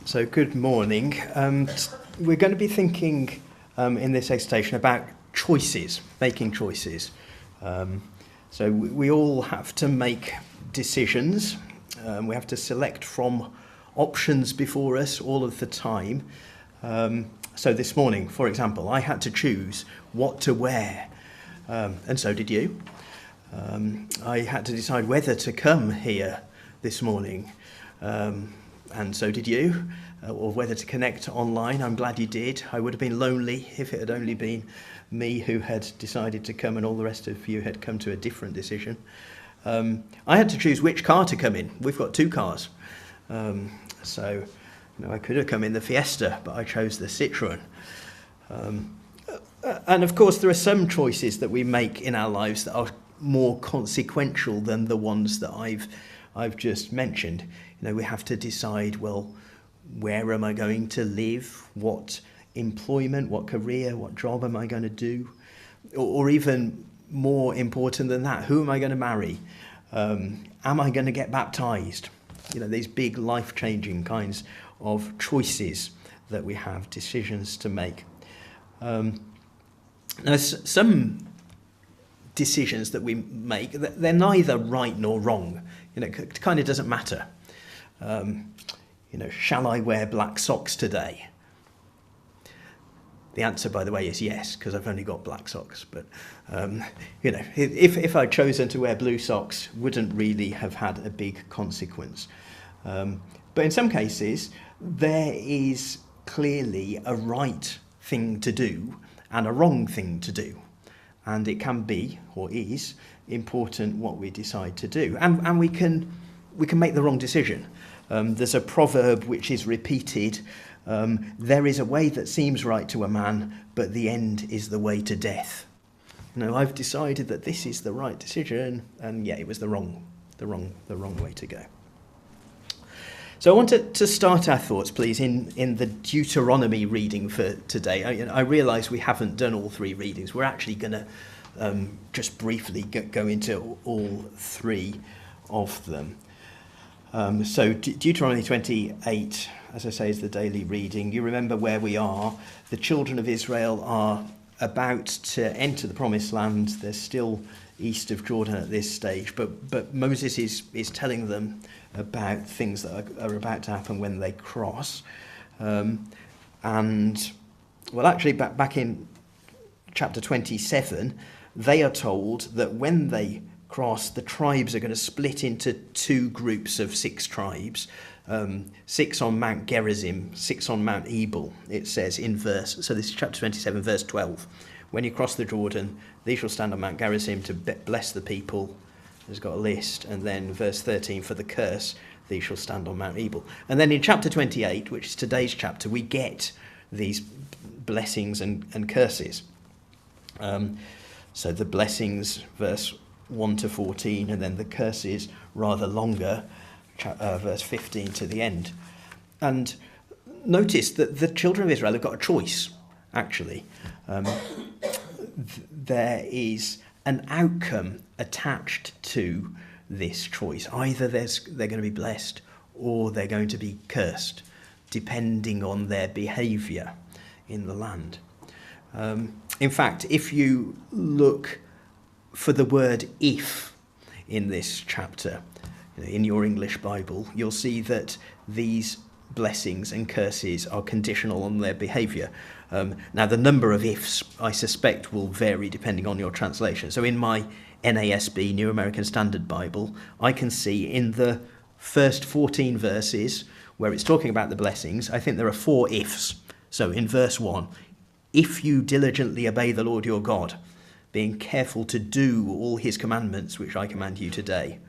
So good morning. We're going to be thinking in this exhortation about choices, making choices. So we all have to make decisions. We have to select from options before us all of the time. So this morning, for example, I had to choose what to wear, and so did you. I had to decide whether to come here this morning. And so did you, or whether to connect online. I'm glad you did. I would have been lonely if it had only been me who had decided to come and all the rest of you had come to a different decision. I had to choose which car to come in. We've got two cars. So I could have come in the Fiesta, but I chose the Citroen. And of course, there are some choices that we make in our lives that are more consequential than the ones that I've just mentioned. We have to decide, well, where am I going to live? What employment, what career, what job am I going to do? Or even more important than that, who am I going to marry? Am I going to get baptized? These big life-changing kinds of choices that we have, decisions to make. Now, some decisions that we make, they're neither right nor wrong. It kind of doesn't matter. Shall I wear black socks today? The answer, by the way, is yes, because I've only got black socks. But, if I'd chosen to wear blue socks, wouldn't really have had a big consequence. But in some cases, there is clearly a right thing to do and a wrong thing to do. And it can be, or is, important what we decide to do. And we can make the wrong decision. There's a proverb which is repeated. There is a way that seems right to a man, but the end is the way to death. I've decided that this is the right decision, and it was the wrong way to go. So I want to start our thoughts, please, in the Deuteronomy reading for today. I realise we haven't done all three readings. We're actually going to just briefly go into all three of them. So Deuteronomy 28, as I say, is the daily reading. You remember where we are. The children of Israel are about to enter the promised land. They're still east of Jordan at this stage, but Moses is telling them about things that are about to happen when they cross. Actually, back in chapter 27, they are told that when they cross, the tribes are going to split into two groups of 6 tribes, 6 on Mount Gerizim, 6 on Mount Ebal, it says so this is chapter 27, verse 12. When you cross the Jordan, these shall stand on Mount Gerizim to bless the people. There's got a list. And then verse 13, for the curse, these shall stand on Mount Ebal. And then in chapter 28, which is today's chapter, we get these blessings and curses. So the blessings, verse 1 to 14, and then the curses rather longer, verse 15 to the end. And notice that the children of Israel have got a choice, actually. There is an outcome attached to this choice. Either they're going to be blessed or they're going to be cursed, depending on their behaviour in the land. In fact, if you look for the word if in this chapter, in your English Bible, you'll see that these blessings and curses are conditional on their behaviour. Now, the number of ifs, I suspect, will vary depending on your translation. So in my NASB, New American Standard Bible, I can see in the first 14 verses where it's talking about the blessings, I think there are 4 ifs. So in verse 1, if you diligently obey the Lord your God, being careful to do all his commandments, which I command you today.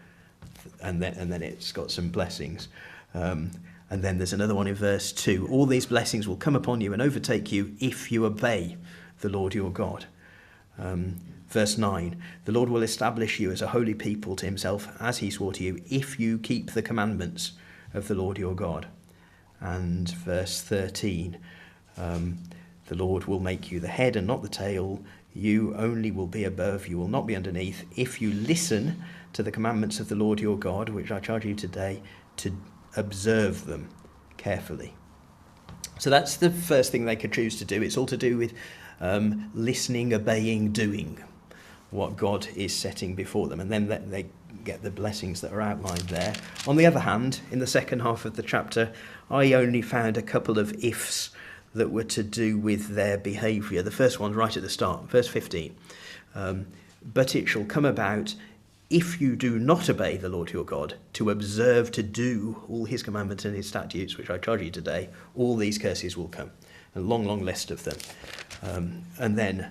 And then it's got some blessings. And then there's another one in verse 2. All these blessings will come upon you and overtake you if you obey the Lord your God. Verse 9. The Lord will establish you as a holy people to himself, as he swore to you, if you keep the commandments of the Lord your God. And verse 13. The Lord will make you the head and not the tail. You only will be above, you will not be underneath, if you listen to the commandments of the Lord your God, which I charge you today, to observe them carefully. So that's the first thing they could choose to do. It's all to do with listening, obeying, doing what God is setting before them. And then they get the blessings that are outlined there. On the other hand, in the second half of the chapter, I only found a couple of ifs that were to do with their behaviour. The first one's right at the start, verse 15. But it shall come about, if you do not obey the Lord your God, to observe to do all his commandments and his statutes, which I charge you today, all these curses will come. A long, long list of them. And then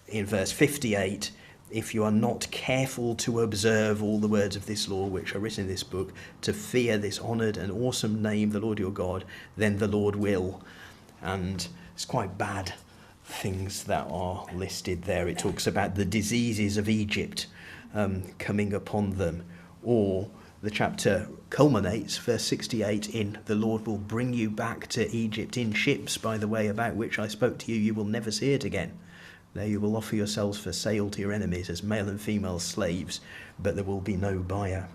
in verse 58, if you are not careful to observe all the words of this law which are written in this book, to fear this honoured and awesome name, the Lord your God, then the Lord will. And it's quite bad things that are listed there. It talks about the diseases of Egypt coming upon them. Or the chapter culminates, verse 68, in the Lord will bring you back to Egypt in ships by the way about which I spoke to you. You will never see it again. There you will offer yourselves for sale to your enemies as male and female slaves, but there will be no buyer.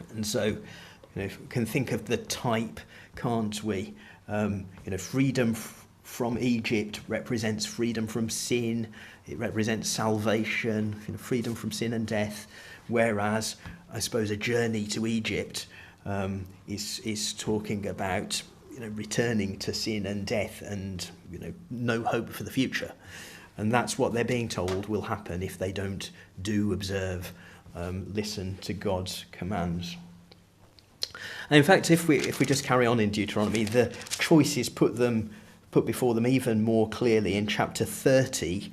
And so, we can think of the type, can't we? Freedom from Egypt represents freedom from sin. It represents salvation, freedom from sin and death. Whereas, I suppose, a journey to Egypt is talking about returning to sin and death and no hope for the future. And that's what they're being told will happen if they don't observe, listen to God's commands. And in fact, if we just carry on in Deuteronomy, the choice is put before them even more clearly in chapter 30,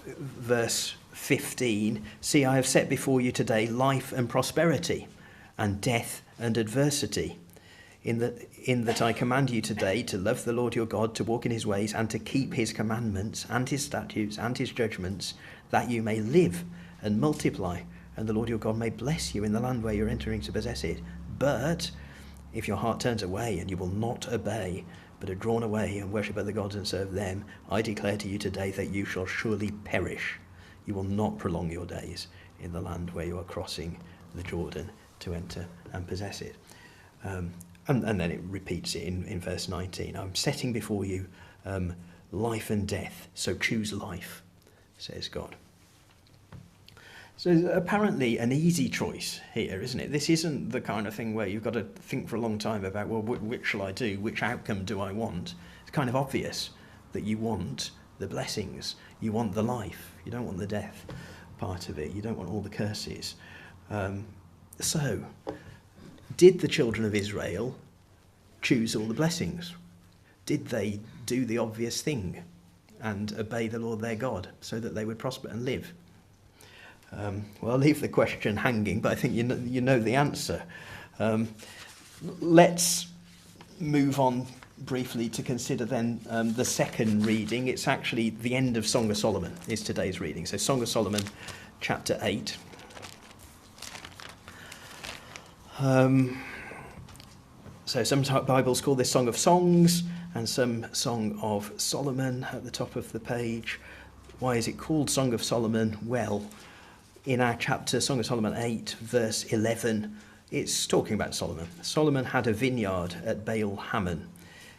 verse 15. See, I have set before you today life and prosperity, and death and adversity. In that I command you today to love the Lord your God, to walk in his ways, and to keep his commandments and his statutes and his judgments, that you may live and multiply, and the Lord your God may bless you in the land where you're entering to possess it. But if your heart turns away and you will not obey, but are drawn away and worship other gods and serve them, I declare to you today that you shall surely perish. You will not prolong your days in the land where you are crossing the Jordan to enter and possess it. And then it repeats it in verse 19. I'm setting before you life and death, so choose life, says God. So apparently an easy choice here, isn't it? This isn't the kind of thing where you've got to think for a long time about, well, which shall I do? Which outcome do I want? It's kind of obvious that you want the blessings. You want the life. You don't want the death part of it. You don't want all the curses. So, did the children of Israel choose all the blessings? Did they do the obvious thing and obey the Lord their God so that they would prosper and live? Well, I'll leave the question hanging, but I think you know the answer. Let's move on briefly to consider then the second reading. It's actually the end of Song of Solomon is today's reading. So Song of Solomon, chapter 8. So some Bibles call this Song of Songs and some Song of Solomon at the top of the page. Why is it called Song of Solomon? Well, in our chapter, Song of Solomon 8, verse 11, it's talking about Solomon. Solomon had a vineyard at Baal Hamon.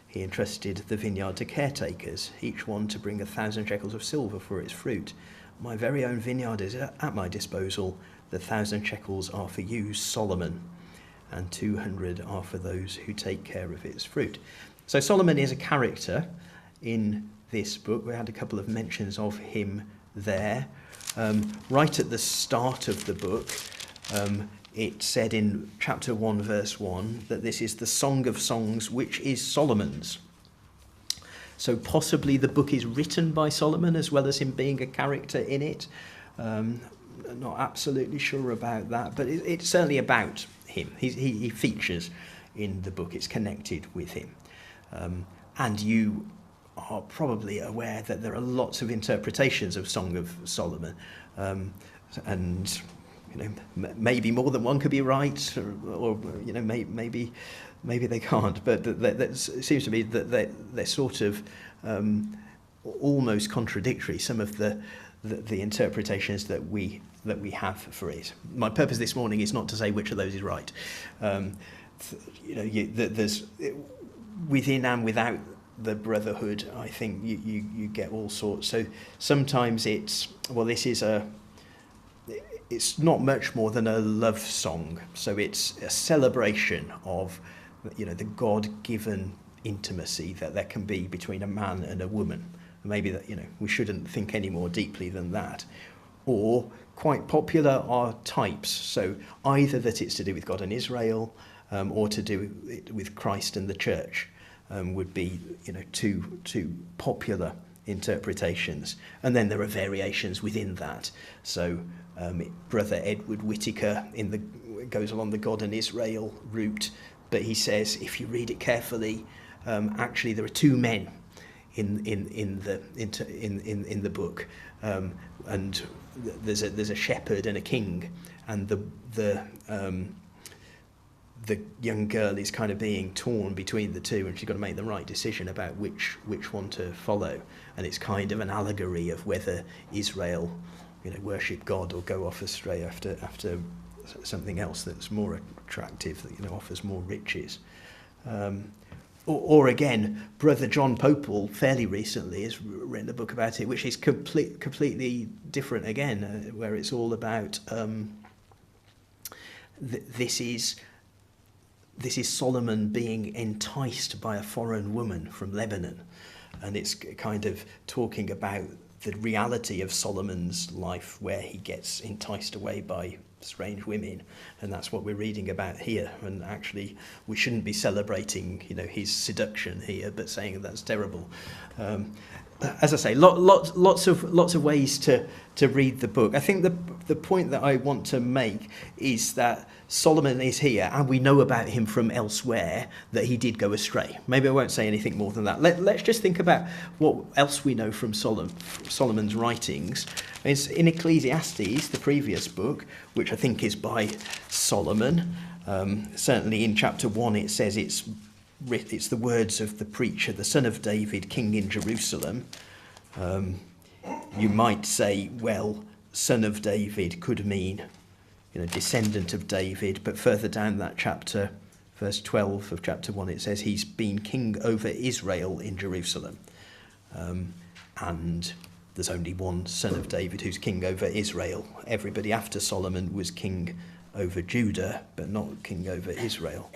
He entrusted the vineyard to caretakers, each one to bring 1,000 shekels of silver for its fruit. My very own vineyard is at my disposal. The 1,000 shekels are for you, Solomon, and 200 are for those who take care of its fruit. So Solomon is a character in this book. We had a couple of mentions of him there. Right at the start of the book, it said in chapter 1, verse 1, that this is the Song of Songs, which is Solomon's. So possibly the book is written by Solomon as well as him being a character in it. Not absolutely sure about that, but it's certainly about him. He features in the book. It's connected with him. And you are probably aware that there are lots of interpretations of Song of Solomon, and maybe more than one could be right, or maybe they can't. But it seems to me that they're sort of almost contradictory. Some of the interpretations that we have for it. My purpose this morning is not to say which of those is right. there's within and without the brotherhood, I think you get all sorts. So sometimes it's not much more than a love song. So it's a celebration of, the God-given intimacy that there can be between a man and a woman. Maybe that, we shouldn't think any more deeply than that. Or quite popular are types. So either that it's to do with God and Israel, or to do with Christ and the church, would be, two popular interpretations. And then there are variations within that. So Brother Edward Whittaker goes along the God and Israel route, but he says if you read it carefully, actually there are two men in the book, and there's a shepherd and a king, and the young girl is kind of being torn between the two, and she's got to make the right decision about which one to follow. And it's kind of an allegory of whether Israel, worship God or go off astray after something else that's more attractive, that offers more riches. Or again, Brother John Popel fairly recently has written a book about it, which is completely different again, where it's all about this is Solomon being enticed by a foreign woman from Lebanon, and it's kind of talking about the reality of Solomon's life, where he gets enticed away by strange women, and that's what we're reading about here. And actually, we shouldn't be celebrating, his seduction here, but saying that's terrible. As I say, lots of ways to read the book. I think the point that I want to make is that Solomon is here, and we know about him from elsewhere that he did go astray. Maybe I won't say anything more than that. Let's just think about what else we know from Solomon's writings. It's in Ecclesiastes, the previous book, which I think is by Solomon. Certainly in chapter 1 it says it's the words of the preacher, the son of David, king in Jerusalem. You might say, well, son of David could mean, descendant of David, but further down that chapter, verse 12 of chapter 1, it says he's been king over Israel in Jerusalem. And there's only one son of David who's king over Israel. Everybody after Solomon was king over Judah, but not king over Israel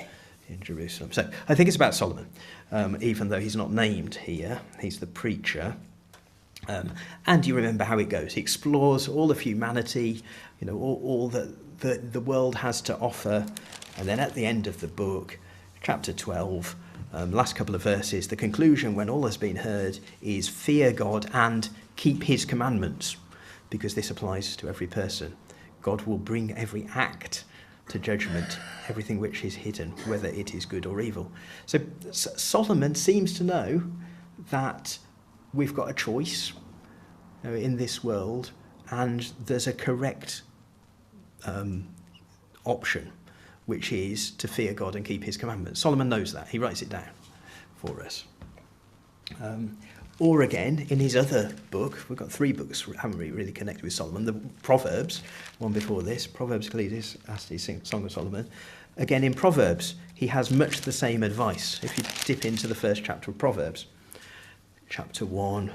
in Jerusalem. So I think it's about Solomon, even though he's not named here. He's the preacher. And you remember how it goes. He explores all of humanity, all that the world has to offer. And then at the end of the book, chapter 12, last couple of verses, the conclusion, when all has been heard, is fear God and keep his commandments, because this applies to every person. God will bring every act to judgment, everything which is hidden, whether it is good or evil. So Solomon seems to know that we've got a choice in this world, and there's a correct option, which is to fear God and keep his commandments. Solomon knows that. He writes it down for us. Or again, in his other book, we've got three books haven't we really connected with Solomon. The Proverbs, one before this, Proverbs, Ecclesiastes, Song of Solomon. Again, in Proverbs, he has much the same advice. If you dip into the first chapter of Proverbs, chapter 1,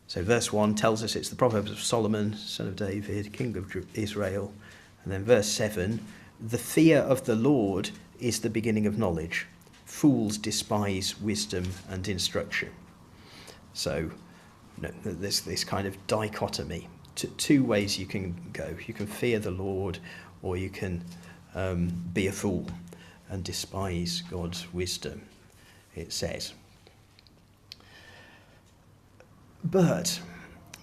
so verse 1 tells us it's the Proverbs of Solomon, son of David, king of Israel. And then verse 7, the fear of the Lord is the beginning of knowledge. Fools despise wisdom and instruction. So there's this kind of dichotomy. Two ways you can go. You can fear the Lord, or you can be a fool and despise God's wisdom, it says. But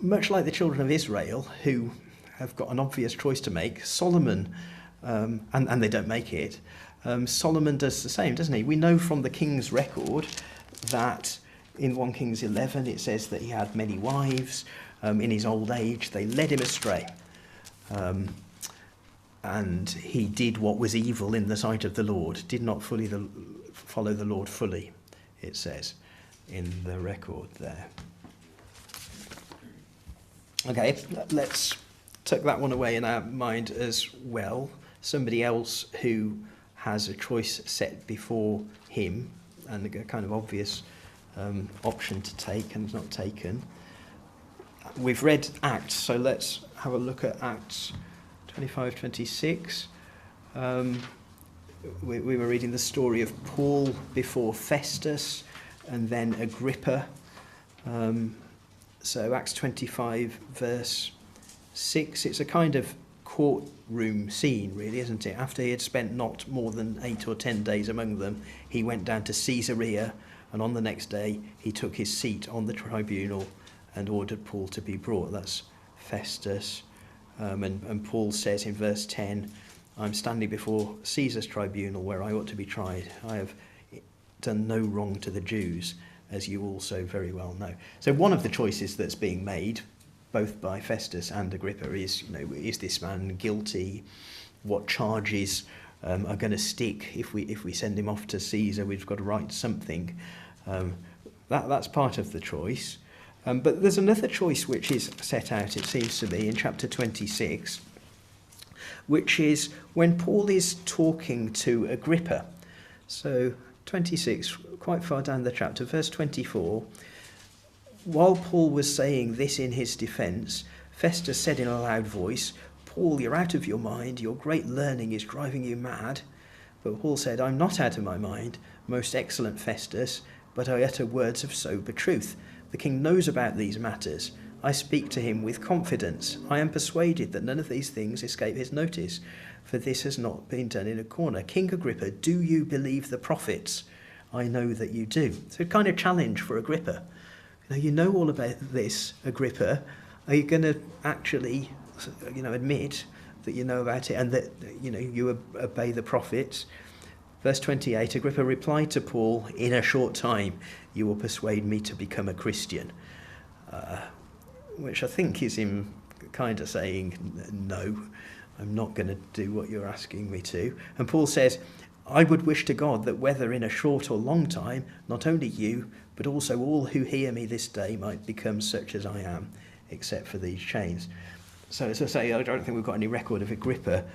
much like the children of Israel, who have got an obvious choice to make, Solomon, and they don't make it, Solomon does the same, doesn't he? We know from the king's record that in 1 Kings 11 it says that he had many wives. In his old age they led him astray, and he did what was evil in the sight of the Lord, did not follow the Lord fully, it says in the record there. Okay, let's tuck that one away in our mind as well. Somebody else who has a choice set before him and a kind of obvious option to take and is not taken. We've read Acts, so let's have a look at Acts 25-26. We were reading the story of Paul before Festus and then Agrippa. So Acts 25 verse 6, it's a kind of courtroom scene really, isn't it? After he had spent not more than 8 or 10 days among them, he went down to Caesarea, and on the next day he took his seat on the tribunal and ordered Paul to be brought. That's Festus. And Paul says in verse 10, I'm standing before Caesar's tribunal where I ought to be tried. I have done no wrong to the Jews, as you also very well know. So one of the choices that's being made, both by Festus and Agrippa, is, is this man guilty? What charges are going to stick if we send him off to Caesar? We've got to write something. That's part of the choice. But there's another choice which is set out, it seems to me, in chapter 26, which is when Paul is talking to Agrippa. So 26, quite far down the chapter, verse 24, while Paul was saying this in his defence, Festus said in a loud voice, Paul, you're out of your mind, your great learning is driving you mad. But Paul said, I'm not out of my mind, most excellent Festus, but I utter words of sober truth. The king knows about these matters. I speak to him with confidence. I am persuaded that none of these things escape his notice, for this has not been done in a corner. King Agrippa, do you believe the prophets? I know that you do. So a kind of challenge for Agrippa. You know all about this, Agrippa. Are you going to actually, admit that you know about it and that, you obey the prophets? Verse 28, Agrippa replied to Paul, in a short time, you will persuade me to become a Christian. Which I think is him kind of saying, no, I'm not going to do what you're asking me to. And Paul says, I would wish to God that whether in a short or long time, not only you, but also all who hear me this day might become such as I am, except for these chains. So as I say, I don't think we've got any record of Agrippa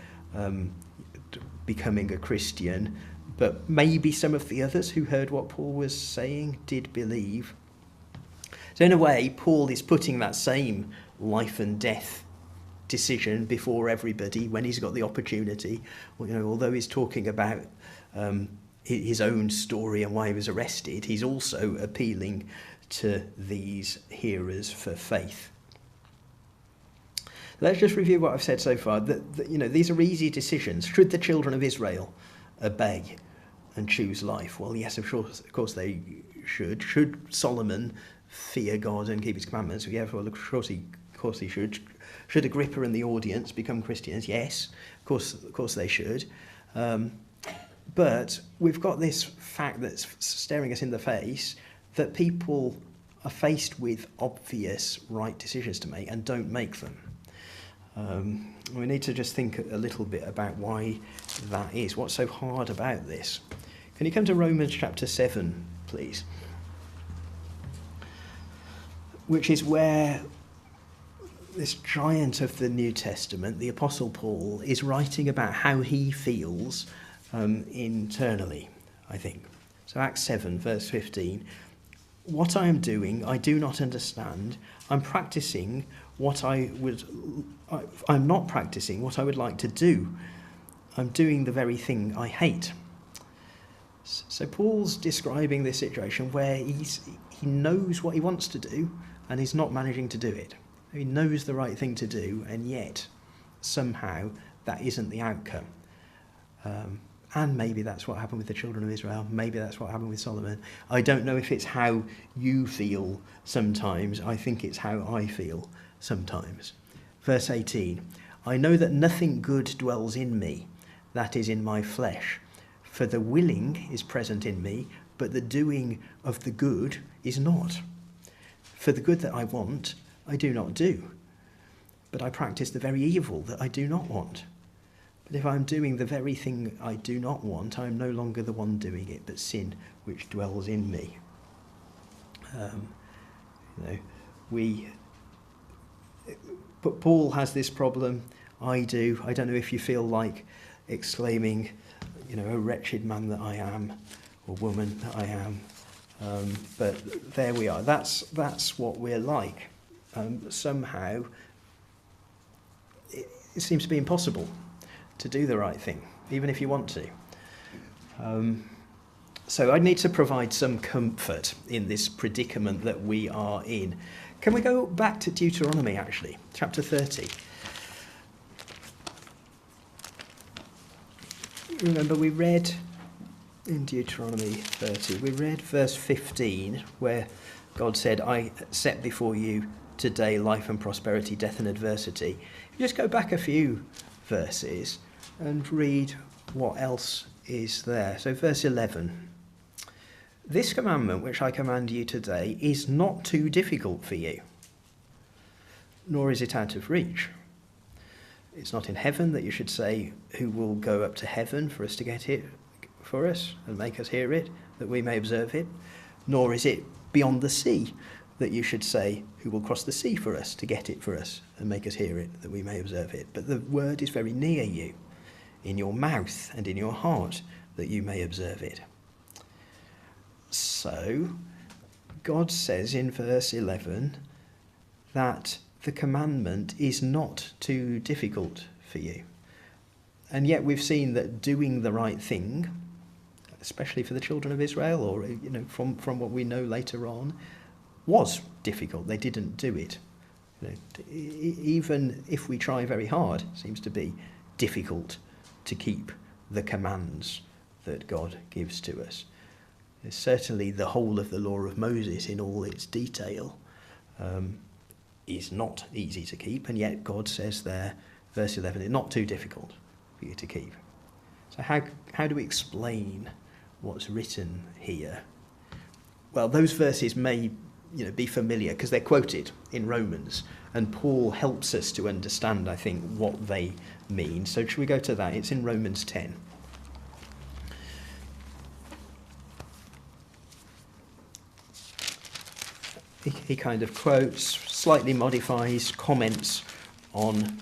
becoming a Christian, but maybe some of the others who heard what Paul was saying did believe. So in a way, Paul is putting that same life and death decision before everybody when he's got the opportunity. Although he's talking about his own story and why he was arrested, he's also appealing to these hearers for faith. Let's just review what I've said so far. These are easy decisions. Should the children of Israel obey and choose life? Well, yes, of course they should. Should Solomon fear God and keep his commandments? Yeah, well, of course he should. Should Agrippa and the audience become Christians? Yes, of course they should. But we've got this fact that's staring us in the face, that people are faced with obvious right decisions to make and don't make them. We need to just think a little bit about why that is. What's so hard about this? Can you come to Romans chapter 7, please? Which is where this giant of the New Testament, the Apostle Paul, is writing about how he feels internally, I think. So Acts 7, verse 15. What I am doing, I do not understand. I'm not practicing what I would like to do. I'm doing the very thing I hate. So Paul's describing this situation where he knows what he wants to do and he's not managing to do it. He knows the right thing to do, and yet somehow that isn't the outcome. And maybe that's what happened with the children of Israel. Maybe that's what happened with Solomon. I don't know if it's how you feel sometimes. I think it's how I feel sometimes. Verse 18, I know that nothing good dwells in me, that is in my flesh. For the willing is present in me, but the doing of the good is not. For the good that I want, I do not do, but I practice the very evil that I do not want. But if I'm doing the very thing I do not want, I am no longer the one doing it, but sin which dwells in me. But Paul has this problem. I do. I don't know if you feel like exclaiming, a wretched man that I am, or woman that I am. But there we are. That's what we're like. Somehow, it seems to be impossible to do the right thing, even if you want to. So I need to provide some comfort in this predicament that we are in. Can we go back to Deuteronomy, actually, chapter 30? Remember, we read in Deuteronomy 30, we read verse 15, where God said, I set before you today life and prosperity, death and adversity. You just go back a few verses and read what else is there. So verse 11. This commandment which I command you today is not too difficult for you, nor is it out of reach. It's not in heaven that you should say, who will go up to heaven for us to get it for us and make us hear it, that we may observe it. Nor is it beyond the sea that you should say, who will cross the sea for us to get it for us and make us hear it, that we may observe it. But the word is very near you, in your mouth and in your heart, that you may observe it. So, God says in verse 11 that the commandment is not too difficult for you. And yet we've seen that doing the right thing, especially for the children of Israel, or from what we know later on, was difficult. They didn't do it. Even if we try very hard, it seems to be difficult to keep the commands that God gives to us. Certainly the whole of the law of Moses in all its detail is not easy to keep, and yet God says there, verse 11, it's not too difficult for you to keep. So how do we explain what's written here? Well, those verses may be familiar because they're quoted in Romans, and Paul helps us to understand, I think, what they mean. So should we go to that? It's in Romans 10. He kind of quotes, slightly modifies, comments on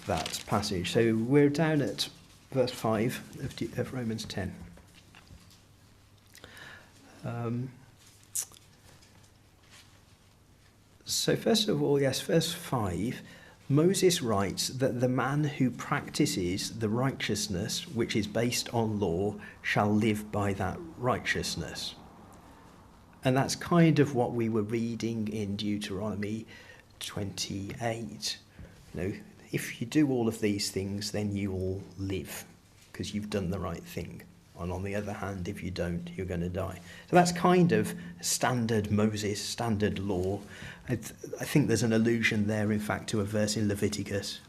that passage. So we're down at verse 5 of Romans 10. So first of all, yes, verse 5, Moses writes that the man who practices the righteousness which is based on law shall live by that righteousness. And that's kind of what we were reading in Deuteronomy 28. If you do all of these things, then you will live because you've done the right thing. And on the other hand, if you don't, you're going to die. So that's kind of standard Moses, standard law. I think there's an allusion there, in fact, to a verse in Leviticus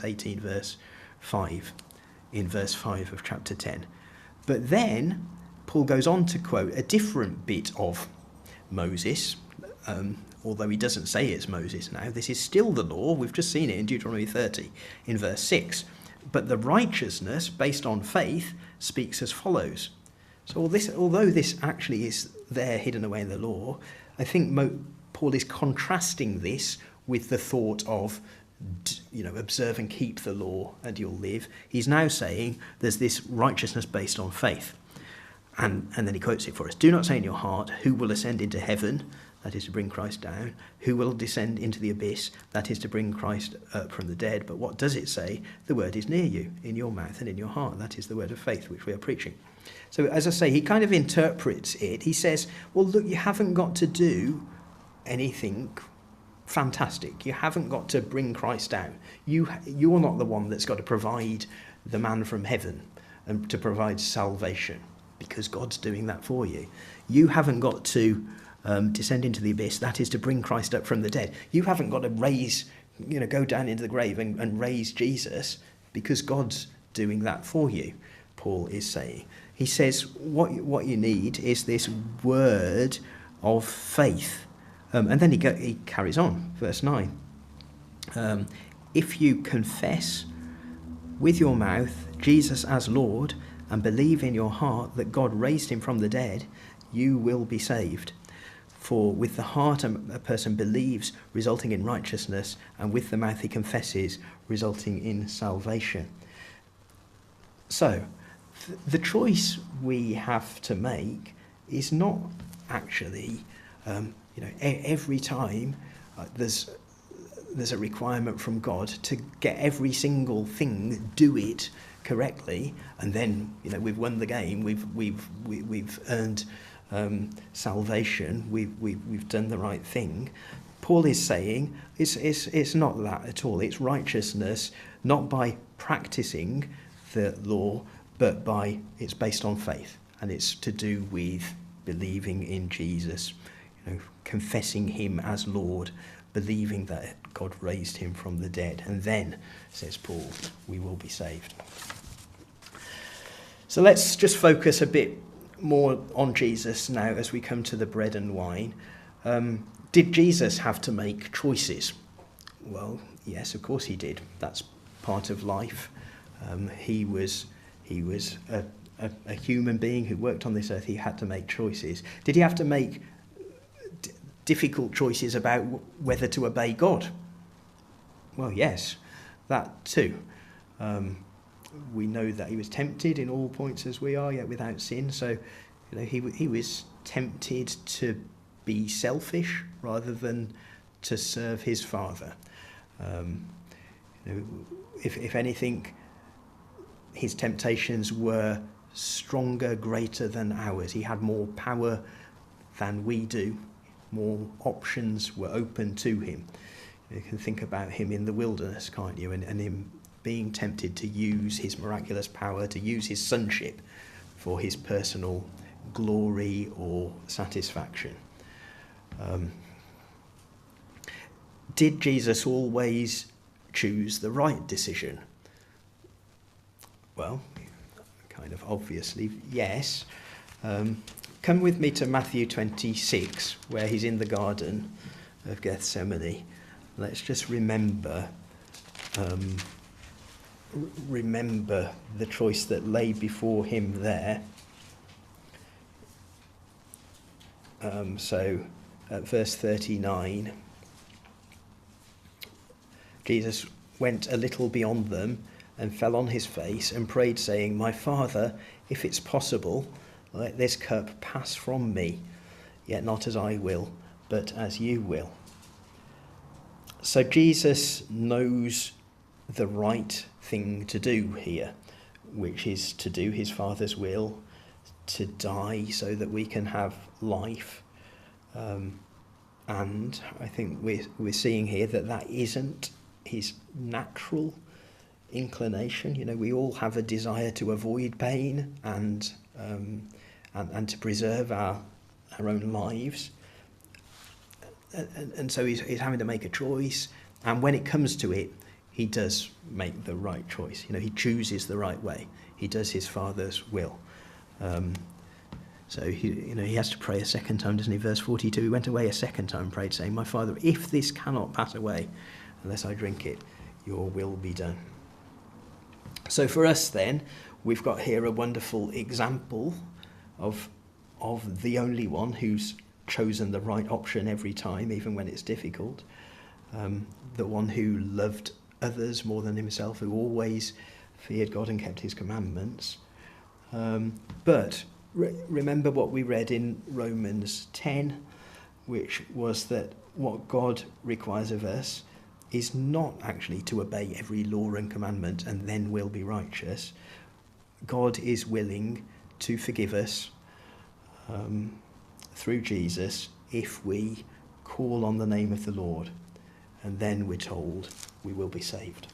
18, verse 5, in verse 5 of chapter 10. But then Paul goes on to quote a different bit of Moses, although he doesn't say it's Moses now. This is still the law. We've just seen it in Deuteronomy 30 in verse 6. But the righteousness based on faith speaks as follows. So although this actually is there hidden away in the law, I think Paul is contrasting this with the thought of, observe and keep the law and you'll live. He's now saying there's this righteousness based on faith. And then he quotes it for us. Do not say in your heart, who will ascend into heaven, that is to bring Christ down, who will descend into the abyss, that is to bring Christ up from the dead. But what does it say? The word is near you, in your mouth and in your heart. That is the word of faith which we are preaching. So as I say, he kind of interprets it. He says, well, look, you haven't got to do anything fantastic. You haven't got to bring Christ down. You're not the one that's got to provide the man from heaven and to provide salvation, because God's doing that for you. You haven't got to descend into the abyss, that is to bring Christ up from the dead. You haven't got to go down into the grave and raise Jesus, because God's doing that for you, Paul is saying. He says what you need is this word of faith. And then he carries on, verse 9. If you confess with your mouth Jesus as Lord and believe in your heart that God raised him from the dead, you will be saved. For with the heart a person believes, resulting in righteousness, and with the mouth he confesses, resulting in salvation. So, the choice we have to make is not actually, every time there's a requirement from God to get every single thing, do it correctly, and then we've won the game. We've earned salvation. We've done the right thing. Paul is saying it's not that at all. It's righteousness, not by practicing the law, but it's based on faith, and it's to do with believing in Jesus, confessing him as Lord, believing that God raised him from the dead, and then, says Paul, we will be saved. So let's just focus a bit more on Jesus now as we come to the bread and wine. Did Jesus have to make choices? Well, yes, of course he did. That's part of life. He was a human being who worked on this earth. He had to make choices. Did he have to make difficult choices about whether to obey God? Well, yes, that too. We know that he was tempted in all points as we are, yet without sin. So, he was tempted to be selfish rather than to serve his Father. If anything, his temptations were stronger, greater than ours. He had more power than we do. More options were open to him. You can think about him in the wilderness, can't you? And him being tempted to use his miraculous power, to use his sonship for his personal glory or satisfaction. Did Jesus always choose the right decision? Well, kind of obviously, yes. Come with me to Matthew 26, where he's in the Garden of Gethsemane. Let's just remember the choice that lay before him there. So at verse 39, Jesus went a little beyond them and fell on his face and prayed, saying, "My Father, if it's possible, let this cup pass from me, yet not as I will, but as you will." So Jesus knows the right thing to do here, which is to do his Father's will, to die so that we can have life. And I think we're seeing here that isn't his natural inclination. We all have a desire to avoid pain and to preserve our own lives. And so he's having to make a choice. And when it comes to it, he does make the right choice. He chooses the right way. He does his Father's will. So he has to pray a second time, doesn't he? Verse 42, he went away a second time and prayed, saying, "My Father, if this cannot pass away unless I drink it, your will be done." So for us then, we've got here a wonderful example of the only one who's chosen the right option every time, even when it's difficult. The one who loved others more than himself, who always feared God and kept his commandments. But remember what we read in Romans 10, which was that what God requires of us is not actually to obey every law and commandment and then we'll be righteous. God is willing to forgive us through Jesus if we call on the name of the Lord, and then we're told we will be saved.